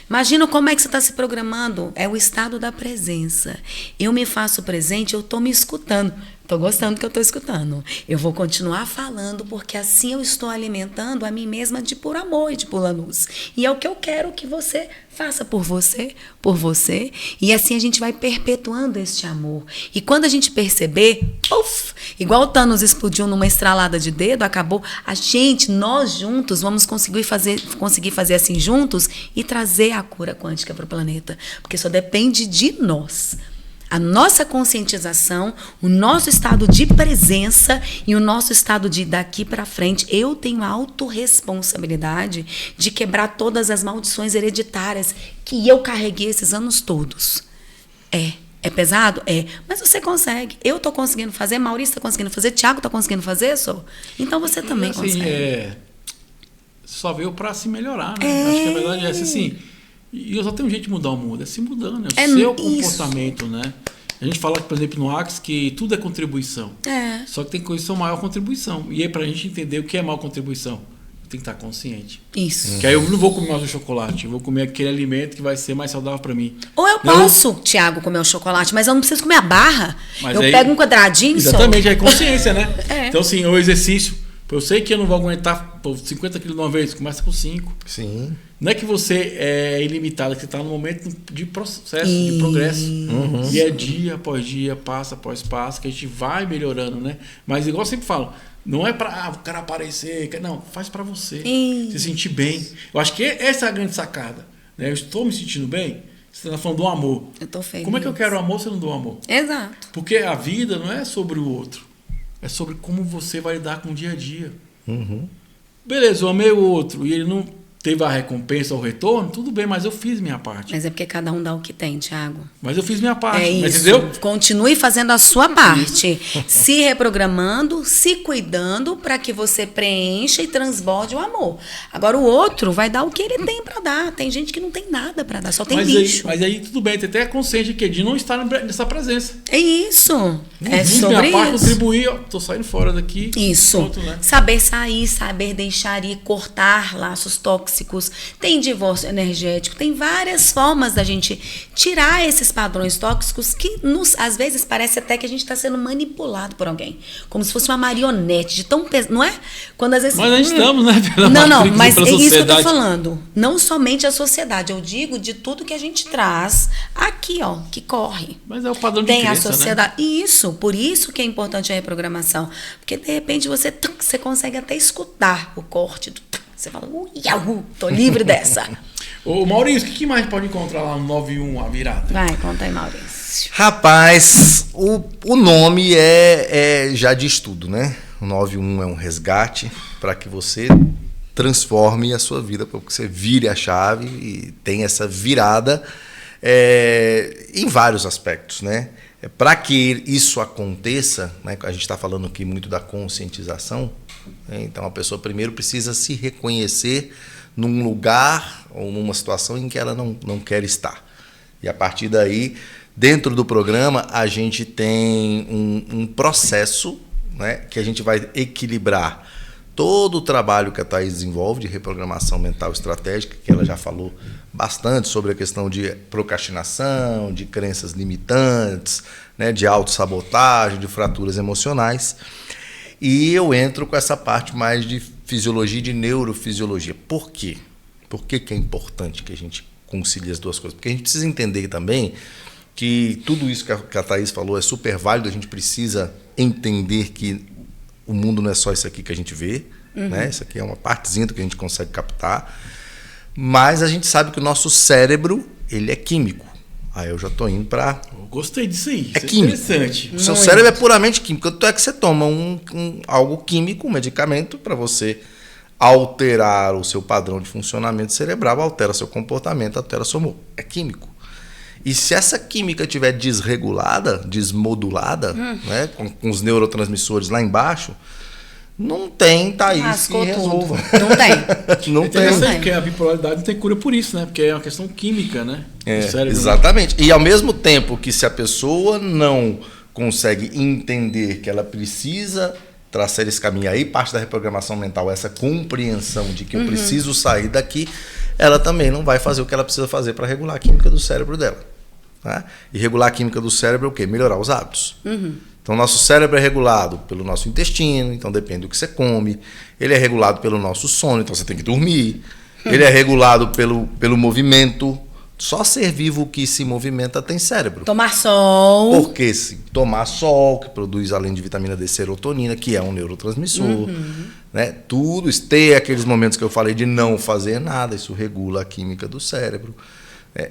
Imagina como é que você está se programando. É o estado da presença. Eu me faço presente, eu estou me escutando. Estou gostando do que eu estou escutando. Eu vou continuar falando, porque assim eu estou alimentando a mim mesma de puro amor e de pura luz. E é o que eu quero que você faça por você. E assim a gente vai perpetuando este amor. E quando a gente perceber, igual o Thanos explodiu numa estralada de dedo, acabou. Nós juntos, vamos conseguir fazer assim juntos e trazer a cura quântica para o planeta. Porque só depende de nós. A nossa conscientização, o nosso estado de presença e o nosso estado de daqui para frente. Eu tenho a autorresponsabilidade de quebrar todas as maldições hereditárias que eu carreguei esses anos todos. É pesado? Mas você consegue. Eu estou conseguindo fazer, Maurício está conseguindo fazer, Thiago está conseguindo fazer, Então você também consegue. Só veio para se melhorar, né? Acho que a verdade é essa, assim. E eu só tenho um jeito de mudar o mundo, é se mudando, é o seu comportamento, né? A gente fala, por exemplo, no Axis, que tudo é contribuição. Só que tem coisas que são maior contribuição. E aí, pra gente entender o que é maior contribuição, tem que estar consciente. Isso. Que aí eu não vou comer mais o chocolate, eu vou comer aquele alimento que vai ser mais saudável para mim. Ou eu posso, Thiago, comer o chocolate, mas eu não preciso comer a barra. Eu pego um quadradinho só. Exatamente, aí consciência, né? Então, assim, o exercício. Eu sei que eu não vou aguentar 50 quilos de uma vez, começa com 5. Sim. Não é que você é ilimitado, que você está no momento de processo, de progresso. E é dia após dia, passo após passo, que a gente vai melhorando, né? Mas igual eu sempre falo, não é para o cara aparecer, não, faz para você, se sentir bem. Eu acho que essa é a grande sacada, né? Eu estou me sentindo bem, você está falando do amor. Eu estou feliz. Como é que eu quero amor se eu não dou amor? Exato. Porque a vida não é sobre o outro, é sobre como você vai lidar com o dia a dia. Beleza, eu amei o outro e ele não teve a recompensa ou o retorno, tudo bem, mas eu fiz minha parte. Mas é porque cada um dá o que tem, Thiago. Mas eu fiz minha parte, isso. Entendeu? Continue fazendo a sua parte. Se reprogramando, se cuidando para que você preencha e transborde o amor. Agora o outro vai dar o que ele tem para dar. Tem gente que não tem nada para dar, só tem lixo. Mas aí tudo bem, tem até consciente de não estar nessa presença. É isso. É sobre minha parte, contribuir, tô saindo fora daqui. Isso. Pronto, né? Saber sair, saber deixar ir, cortar laços tóxicos. Tem divórcio energético, tem várias formas da gente tirar esses padrões tóxicos que às vezes parece até que a gente está sendo manipulado por alguém, como se fosse uma marionete de tão pesado, não é? Quando às vezes mas nós estamos, né? Não, mas é isso que eu tô falando. Não somente a sociedade, eu digo de tudo que a gente traz aqui, que corre. Mas é o padrão de crença, tem a sociedade. Né? Isso, por isso que é importante a reprogramação, porque de repente você consegue até escutar o corte do você fala, tô livre dessa. Ô Maurício, o que mais pode encontrar lá no 91, a virada? Vai, conta aí, Maurício. Rapaz, o nome já diz tudo, né? O 91 é um resgate para que você transforme a sua vida, para que você vire a chave e tenha essa virada em vários aspectos, né? Para que isso aconteça, né? A gente está falando aqui muito da conscientização. Então a pessoa primeiro precisa se reconhecer num lugar ou numa situação em que ela não quer estar. E a partir daí, dentro do programa, a gente tem um processo, né, que a gente vai equilibrar todo o trabalho que a Thaís desenvolve de reprogramação mental estratégica, que ela já falou bastante sobre a questão de procrastinação, de crenças limitantes, né, de autossabotagem, de fraturas emocionais. E eu entro com essa parte mais de fisiologia e de neurofisiologia. Por quê? Por que é importante que a gente concilia as duas coisas. Porque a gente precisa entender também que tudo isso que a Thaís falou é super válido, a gente precisa entender que o mundo não é só isso aqui que a gente vê, né? Isso aqui é uma partezinha do que a gente consegue captar, mas a gente sabe que o nosso cérebro, ele é químico. Aí eu já estou indo para... Gostei disso aí, é isso químico. interessante. O seu cérebro é puramente químico, tanto é que você toma algo químico, um medicamento, para você alterar o seu padrão de funcionamento cerebral, altera seu comportamento, altera seu humor. É químico. E se essa química estiver desregulada, desmodulada, né, com os neurotransmissores lá embaixo, não tem Thaís que resolva. Não tem. Não É tem. interessante, porque a bipolaridade não tem cura por isso, né? Porque é uma questão química, né? Do cérebro, Exatamente. Né? E ao mesmo tempo que se a pessoa não consegue entender que ela precisa traçar esse caminho, aí parte da reprogramação mental, essa compreensão de que eu preciso sair daqui, ela também não vai fazer o que ela precisa fazer para regular a química do cérebro dela. Né? E regular a química do cérebro é o quê? Melhorar os hábitos. Então, nosso cérebro é regulado pelo nosso intestino, então depende do que você come. Ele é regulado pelo nosso sono, então você tem que dormir. Ele é regulado pelo movimento. Só ser vivo que se movimenta tem cérebro. Tomar sol. Porque se tomar sol, que produz, além de vitamina D, serotonina, que é um neurotransmissor. Né? Tudo isso. Ter aqueles momentos que eu falei de não fazer nada, isso regula a química do cérebro.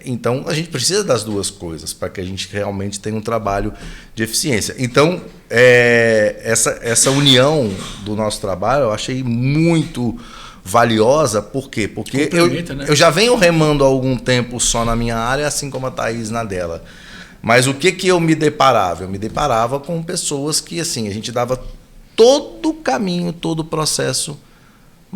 Então, a gente precisa das duas coisas para que a gente realmente tenha um trabalho de eficiência. Então, essa união do nosso trabalho eu achei muito valiosa. Por quê? Porque eu já venho remando há algum tempo só na minha área, assim como a Thaís na dela. Mas o que eu me deparava? Eu me deparava com pessoas que, assim, a gente dava todo o caminho, todo o processo,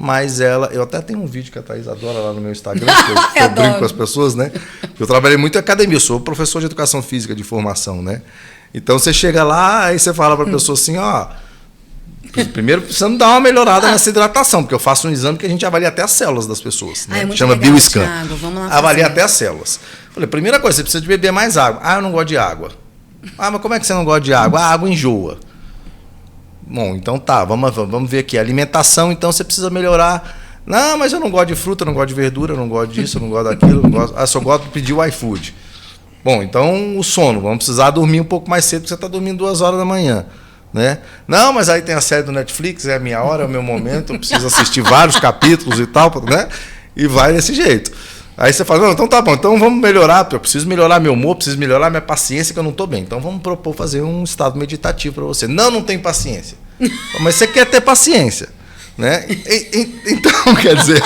mas eu até tenho um vídeo que a Thaís adora lá no meu Instagram, que eu brinco com as pessoas, né? Eu trabalhei muito em academia, eu sou professor de educação física de formação, né? Então você chega lá, aí você fala para a pessoa assim, primeiro precisamos dar uma melhorada nessa hidratação, porque eu faço um exame que a gente avalia até as células das pessoas, né? Chama BioScan. Avalia até as células. Falei, primeira coisa, você precisa de beber mais água. Eu não gosto de água. Mas como é que você não gosta de água? A água enjoa. Bom, então tá, vamos ver aqui. Alimentação, então você precisa melhorar. Não, mas eu não gosto de fruta, eu não gosto de verdura, eu não gosto disso, eu não gosto daquilo, só gosto de pedir o iFood. Bom, então o sono, vamos precisar dormir um pouco mais cedo, porque você está dormindo 2 horas da manhã. Né? Não, mas aí tem a série do Netflix, é a minha hora, é o meu momento, eu preciso assistir vários capítulos e tal, né? E vai desse jeito. Aí você fala, não, então tá bom, então vamos melhorar, eu preciso melhorar meu humor, preciso melhorar minha paciência, que eu não estou bem. Então vamos propor fazer um estado meditativo para você. Não tem paciência. Mas você quer ter paciência, né? Então, quer dizer,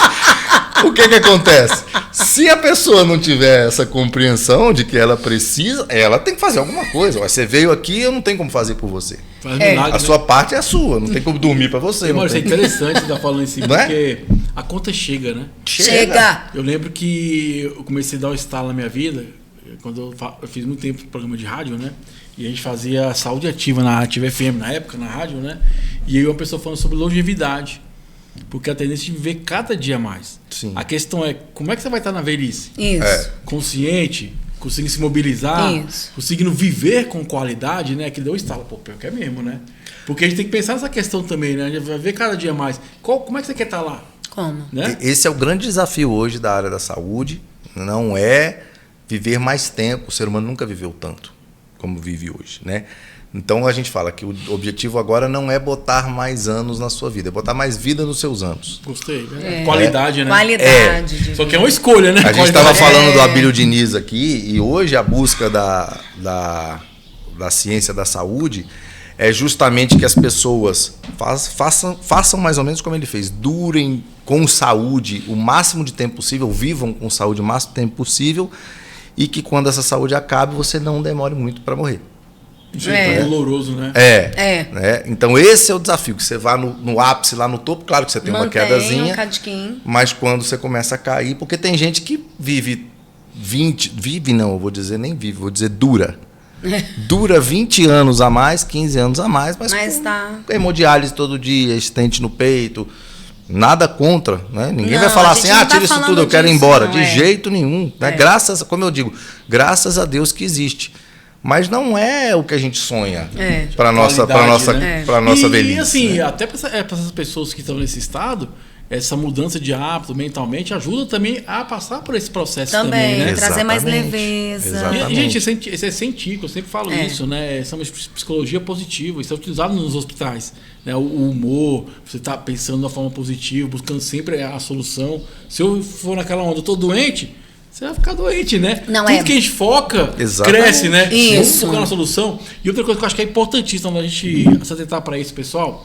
o que acontece? Se a pessoa não tiver essa compreensão de que ela precisa, ela tem que fazer alguma coisa. Você veio aqui, eu não tenho como fazer por você. Milagre, a sua parte é a sua, não tem como dormir para você. Isso é interessante você estar falando isso, porque a conta chega, né? Chega! Eu lembro que eu comecei a dar o estalo na minha vida, quando eu fiz muito tempo programa de rádio, né? E a gente fazia saúde ativa na Ativa FM, na época, na rádio, né? E aí uma pessoa falando sobre longevidade. Porque a tendência de viver cada dia mais. Sim. A questão é, como é que você vai estar na velhice? Isso. Consciente, conseguindo se mobilizar, conseguindo viver com qualidade, né? Que deu estalo, pior que é mesmo, né? Porque a gente tem que pensar nessa questão também, né? A gente vai ver cada dia mais. Como é que você quer estar lá? Como? Né? Esse é o grande desafio hoje da área da saúde, não é viver mais tempo. O ser humano nunca viveu tanto como vive hoje, né? Então a gente fala que o objetivo agora não é botar mais anos na sua vida, é botar mais vida nos seus anos. Gostei, né? Qualidade, né? Qualidade. Só que é uma escolha, né? A gente estava falando do Abílio Diniz aqui, e hoje a busca da ciência da saúde é justamente que as pessoas façam mais ou menos como ele fez, durem com saúde o máximo de tempo possível, vivam com saúde o máximo de tempo possível, e que quando essa saúde acabe, você não demore muito para morrer. É doloroso, né? Né? Então esse é o desafio, que você vá no ápice, lá no topo, claro que você tem uma quedazinha, mas quando você começa a cair, porque tem gente que dura 20 anos a mais, 15 anos a mais, mas com hemodiálise todo dia, estente no peito, nada contra, né? Ninguém vai falar assim, tira isso tudo, eu quero ir embora, de jeito nenhum, né? Como eu digo, graças a Deus que existe. Mas não é o que a gente sonha para a nossa velhice. E assim, até para essas pessoas que estão nesse estado, essa mudança de hábito mentalmente ajuda também a passar por esse processo também, né? Trazer mais Exatamente. leveza. Exatamente. E, gente, isso é científico, eu sempre falo isso, né? Essa é uma psicologia positiva, isso é utilizado nos hospitais, né? O humor, você tá pensando de uma forma positiva, buscando sempre a solução. Se eu for naquela onda, eu tô doente, você vai ficar doente, né? Não Tudo que a gente foca, Exatamente. cresce, né? Isso. Vamos focar na solução. E outra coisa que eu acho que é importantíssima a gente se atentar para isso, pessoal,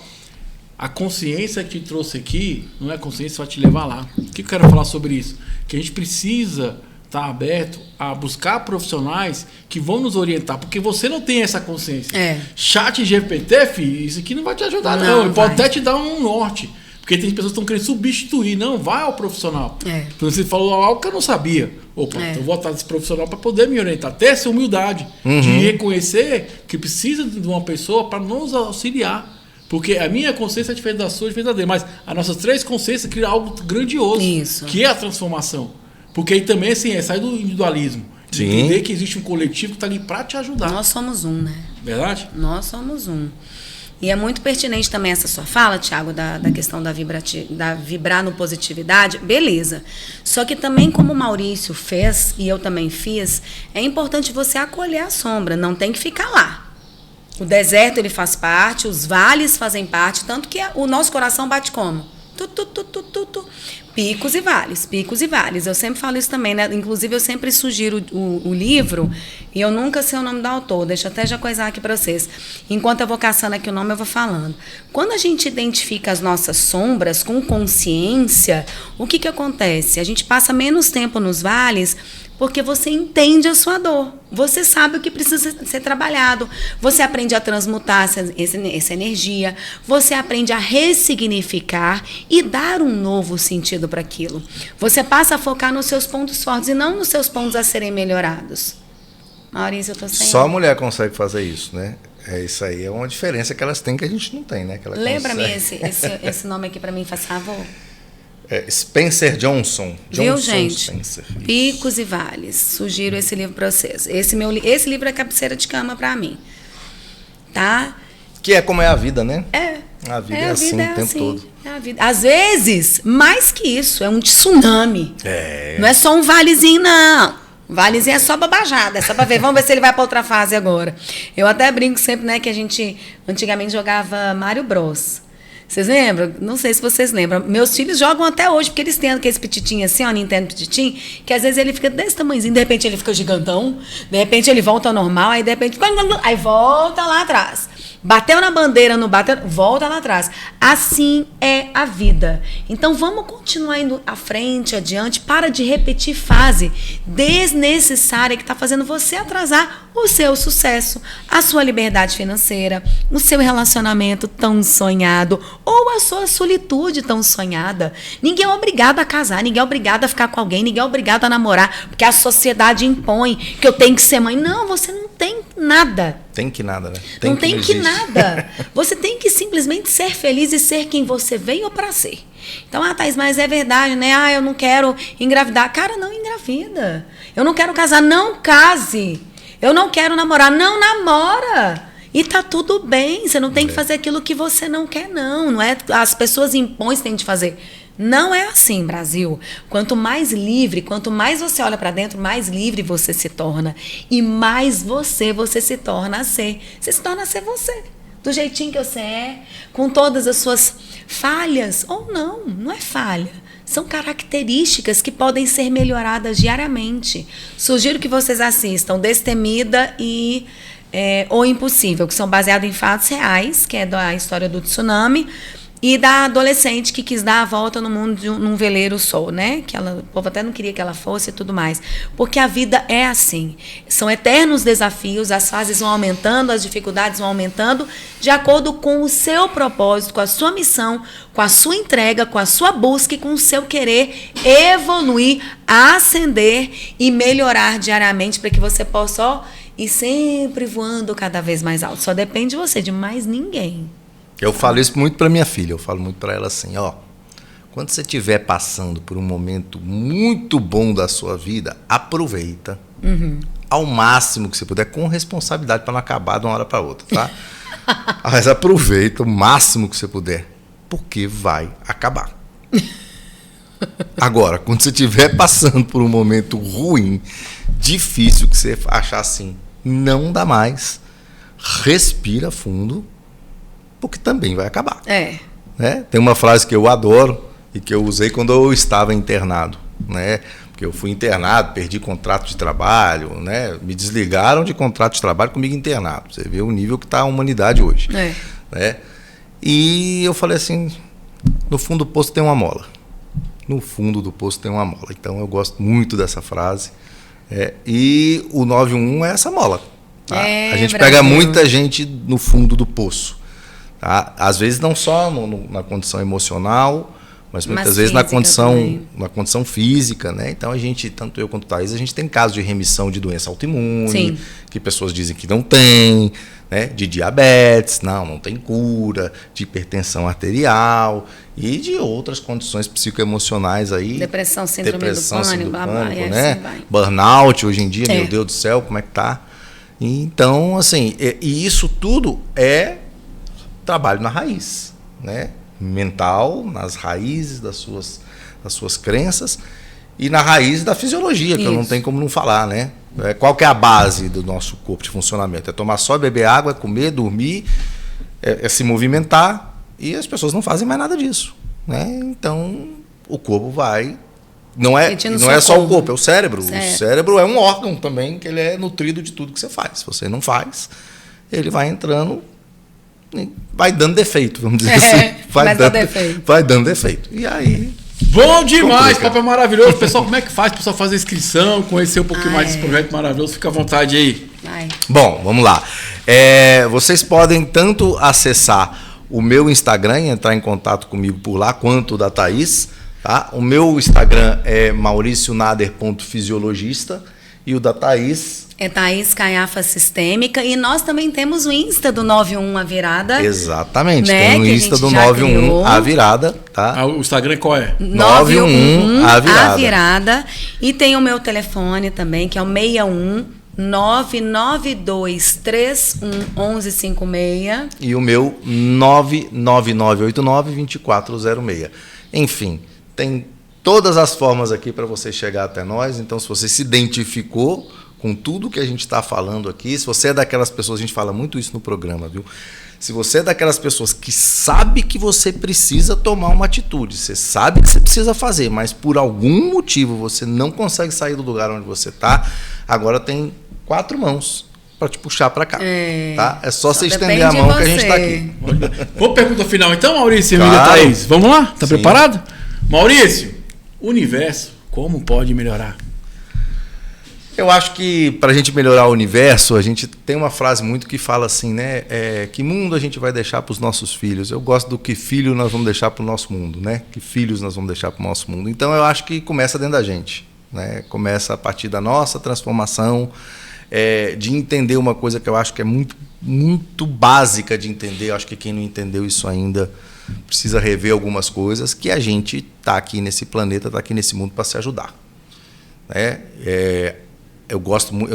a consciência que te trouxe aqui não é a consciência que vai te levar lá. O que eu quero falar sobre isso? Que a gente precisa estar aberto a buscar profissionais que vão nos orientar, porque você não tem essa consciência. Chat GPT, filho, isso aqui não vai te ajudar, não. Ele pode até te dar um norte. Porque tem pessoas que estão querendo substituir. Não, vai ao profissional. Você falou algo que eu não sabia. Opa, então eu vou atrás desse profissional para poder me orientar. Ter essa humildade de reconhecer que precisa de uma pessoa para nos auxiliar. Porque a minha consciência é diferente da sua, é diferente da dele. Mas as nossas 3 consciências criam algo grandioso. Isso. Que é a transformação. Porque aí também, assim, é sair do individualismo. De entender que existe um coletivo que está ali para te ajudar. Nós somos um, né? Verdade? Nós somos um. E é muito pertinente também essa sua fala, Thiago, da questão da vibrar no positividade. Beleza. Só que também, como o Maurício fez, e eu também fiz, é importante você acolher a sombra. Não tem que ficar lá. O deserto, ele faz parte, os vales fazem parte, tanto que o nosso coração bate como? Picos e vales, picos e vales. Eu sempre falo isso também, né? Inclusive, eu sempre sugiro o livro, e eu nunca sei o nome do autor, deixa eu até já coisar aqui para vocês. Enquanto eu vou caçando aqui o nome, eu vou falando. Quando a gente identifica as nossas sombras com consciência, o que acontece? A gente passa menos tempo nos vales, porque você entende a sua dor. Você sabe o que precisa ser trabalhado. Você aprende a transmutar essa energia. Você aprende a ressignificar e dar um novo sentido para aquilo. Você passa a focar nos seus pontos fortes e não nos seus pontos a serem melhorados. Maurício, eu tô sem... Só a mulher consegue fazer isso, né? Isso aí é uma diferença que elas têm que a gente não tem, né? Lembra-me esse nome aqui para mim, faz favor? Spencer Johnson. Viu, gente? Spencer. Picos e Vales. Sugiro esse livro para vocês. Esse livro é cabeceira de cama para mim. Tá? Que é como é a vida, né? A vida É assim o tempo assim, todo. É a vida. Às vezes, mais que isso, é um tsunami. Não é só um valezinho, não. Valezinho é só babajada, é só para ver. Vamos ver se ele vai para outra fase agora. Eu até brinco sempre, né, que a gente antigamente jogava Mario Bros. Vocês lembram? Não sei se vocês lembram. Meus filhos jogam até hoje, porque eles têm aqueles petitinhos assim, ó, Nintendo petitinho, que às vezes ele fica desse tamanhozinho, de repente ele fica gigantão, de repente ele volta ao normal, aí de repente... Aí volta lá atrás. Bateu na bandeira, não bateu, volta lá atrás. Assim é a vida. Então vamos continuar indo à frente, adiante, para de repetir fase desnecessária que está fazendo você atrasar o seu sucesso, a sua liberdade financeira, o seu relacionamento tão sonhado ou a sua solitude tão sonhada. Ninguém é obrigado a casar, ninguém é obrigado a ficar com alguém, ninguém é obrigado a namorar, porque a sociedade impõe que eu tenho que ser mãe. Não, você não tem nada. Tem que nada, né? Não tem que nada. Você tem que simplesmente ser feliz e ser quem você veio para ser. Então, Thaís, mas é verdade, né? Eu não quero engravidar. Cara, não engravida. Eu não quero casar. Não case. Eu não quero namorar. Não namora. E tá tudo bem. Você não tem que fazer aquilo que você não quer, não. Não é as pessoas impõem que você tem de fazer. Não é assim, Brasil. Quanto mais livre, quanto mais você olha para dentro, mais livre você se torna. E mais você se torna a ser. Você se torna a ser você. Do jeitinho que você é, com todas as suas falhas. Ou não, não é falha. São características que podem ser melhoradas diariamente. Sugiro que vocês assistam Destemida e O Impossível, que são baseados em fatos reais, que é da história do tsunami, e da adolescente que quis dar a volta no mundo num veleiro só, né? O povo até não queria que ela fosse e tudo mais. Porque a vida é assim. São eternos desafios, as fases vão aumentando, as dificuldades vão aumentando, de acordo com o seu propósito, com a sua missão, com a sua entrega, com a sua busca e com o seu querer evoluir, ascender e melhorar diariamente para que você possa ir sempre voando cada vez mais alto. Só depende de você, de mais ninguém. Eu falo isso muito para minha filha, eu falo muito para ela assim, quando você estiver passando por um momento muito bom da sua vida, aproveita ao máximo que você puder, com responsabilidade para não acabar de uma hora para outra, tá? Mas aproveita o máximo que você puder, porque vai acabar. Agora, quando você estiver passando por um momento ruim, difícil, que você achar assim, não dá mais, respira fundo, porque também vai acabar. Né? Tem uma frase que eu adoro e que eu usei quando eu estava internado, né? Porque eu fui internado, perdi contrato de trabalho, né? Me desligaram de contrato de trabalho comigo internado. Você vê o nível que está a humanidade hoje. Né? E eu falei assim, no fundo do poço tem uma mola. No fundo do poço tem uma mola. Então eu gosto muito dessa frase. E o 911 é essa mola. Tá? A gente pega muita gente no fundo do poço. Tá? Às vezes não só na condição emocional, mas muitas vezes na condição física, né? Então a gente, tanto eu quanto o Thaís, a gente tem casos de remissão de doença autoimune, Sim. que pessoas dizem que não tem, né? De diabetes, não tem cura, de hipertensão arterial e de outras condições psicoemocionais aí. Depressão, síndrome do pânico, né? Assim burnout hoje em dia, meu Deus do céu, como é que tá? Então, assim, e isso tudo é trabalho na raiz, né? Mental, nas raízes das suas crenças e na raiz da fisiologia, que eu não tenho como não falar, né? Qual que é a base do nosso corpo de funcionamento? É tomar só, beber água, é comer, dormir, é se movimentar, e as pessoas não fazem mais nada disso, né? Então, o corpo vai... Não é só o corpo, é o cérebro. Certo. O cérebro é um órgão também, que ele é nutrido de tudo que você faz. Se você não faz, ele vai entrando... vai dando defeito, vamos dizer assim. Vai dando defeito. E aí... Bom demais, papo é maravilhoso. Pessoal, como é que faz para o pessoal fazer inscrição, conhecer um pouquinho mais desse projeto maravilhoso? Fica à vontade aí. Bom, vamos lá. Vocês podem tanto acessar o meu Instagram e entrar em contato comigo por lá, quanto o da Thaís. Tá? O meu Instagram é mauricionader.fisiologista e o da Thaís... É Thaís Caiafa Sistêmica. E nós também temos o Insta do 91 A Virada. Exatamente. Né? Tem o Insta do 91 A Virada. Tá? O Instagram qual é? 911 A Virada. A Virada. E tem o meu telefone também, que é o 61 992311156. E o meu 99989-2406. Enfim, tem todas as formas aqui para você chegar até nós. Então, se você se identificou com tudo que a gente está falando aqui, se você é daquelas pessoas, a gente fala muito isso no programa, viu? Se você é daquelas pessoas que sabe que você precisa tomar uma atitude, você sabe que você precisa fazer, mas por algum motivo você não consegue sair do lugar onde você está, agora tem 4 mãos para te puxar para cá. Tá? É só você estender a mão que a gente está aqui. Vou pergunta final então, Maurício e amiga Thaís. Vamos lá? Tá preparado? Maurício, o universo, como pode melhorar? Eu acho que para a gente melhorar o universo, a gente tem uma frase muito que fala assim, né? Que mundo a gente vai deixar para os nossos filhos? Eu gosto do que filho nós vamos deixar para o nosso mundo, né? Que filhos nós vamos deixar para o nosso mundo. Então eu acho que começa dentro da gente, né? Começa a partir da nossa transformação, de entender uma coisa que eu acho que é muito, muito básica de entender. Eu acho que quem não entendeu isso ainda precisa rever algumas coisas, que a gente está aqui nesse planeta, está aqui nesse mundo para se ajudar, né? Eu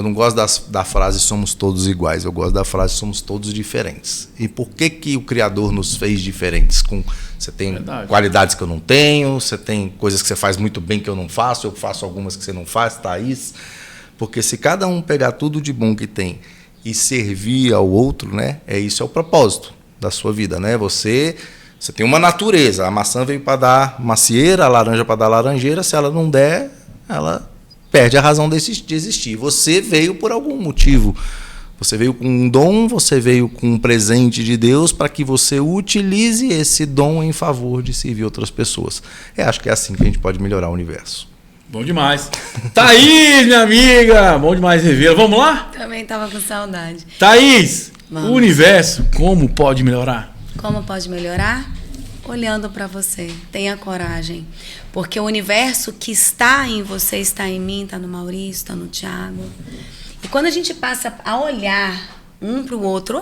não gosto da frase somos todos iguais, eu gosto da frase somos todos diferentes. E por que o Criador nos fez diferentes? Você tem qualidades que eu não tenho, você tem coisas que você faz muito bem que eu não faço, eu faço algumas que você não faz, Thaís. Porque se cada um pegar tudo de bom que tem e servir ao outro, né, isso é o propósito da sua vida, né? Você tem uma natureza, a maçã veio para dar macieira, a laranja para dar laranjeira, se ela não der, ela perde a razão de existir. Você veio por algum motivo. Você veio com um dom, você veio com um presente de Deus para que você utilize esse dom em favor de servir outras pessoas. Eu acho que é assim que a gente pode melhorar o universo. Bom demais. Thaís, minha amiga, bom demais revê-la. Vamos lá? Também estava com saudade. Thaís, o universo, como pode melhorar? Como pode melhorar? Olhando para você, tenha coragem, porque o universo que está em você, está em mim, está no Maurício, está no Thiago. E quando a gente passa a olhar um para o outro,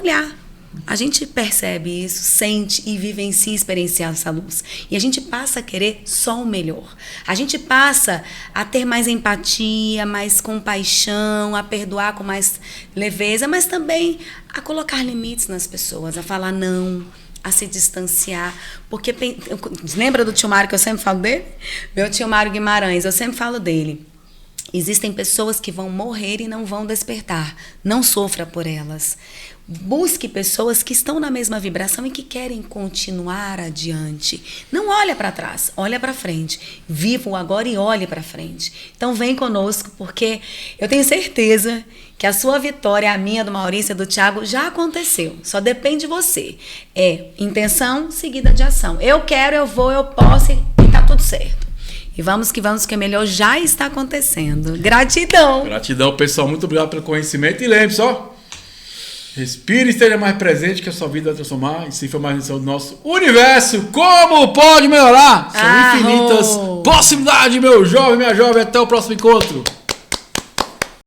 a gente percebe isso, sente e vivencia, experienciar essa luz. E a gente passa a querer só o melhor. A gente passa a ter mais empatia, mais compaixão, a perdoar com mais leveza, mas também a colocar limites nas pessoas, a falar não, a se distanciar. Porque, lembra do tio Mário que eu sempre falo dele? Meu tio Mário Guimarães, eu sempre falo dele. Existem pessoas que vão morrer e não vão despertar. Não sofra por elas. Busque pessoas que estão na mesma vibração e que querem continuar adiante. Não olha para trás, olha para frente. Viva o agora e olhe para frente. Então vem conosco, porque eu tenho certeza que a sua vitória, a minha, do Maurício e do Thiago, já aconteceu. Só depende de você. É intenção seguida de ação. Eu quero, eu vou, eu posso e tá tudo certo. E vamos, que o melhor já está acontecendo. Gratidão. Gratidão, pessoal. Muito obrigado pelo conhecimento. E lembre-se, ó. Respire e esteja mais presente, que a sua vida vai transformar. E se for mais lição do nosso universo, como pode melhorar? São infinitas possibilidades, meu jovem, minha jovem. Até o próximo encontro.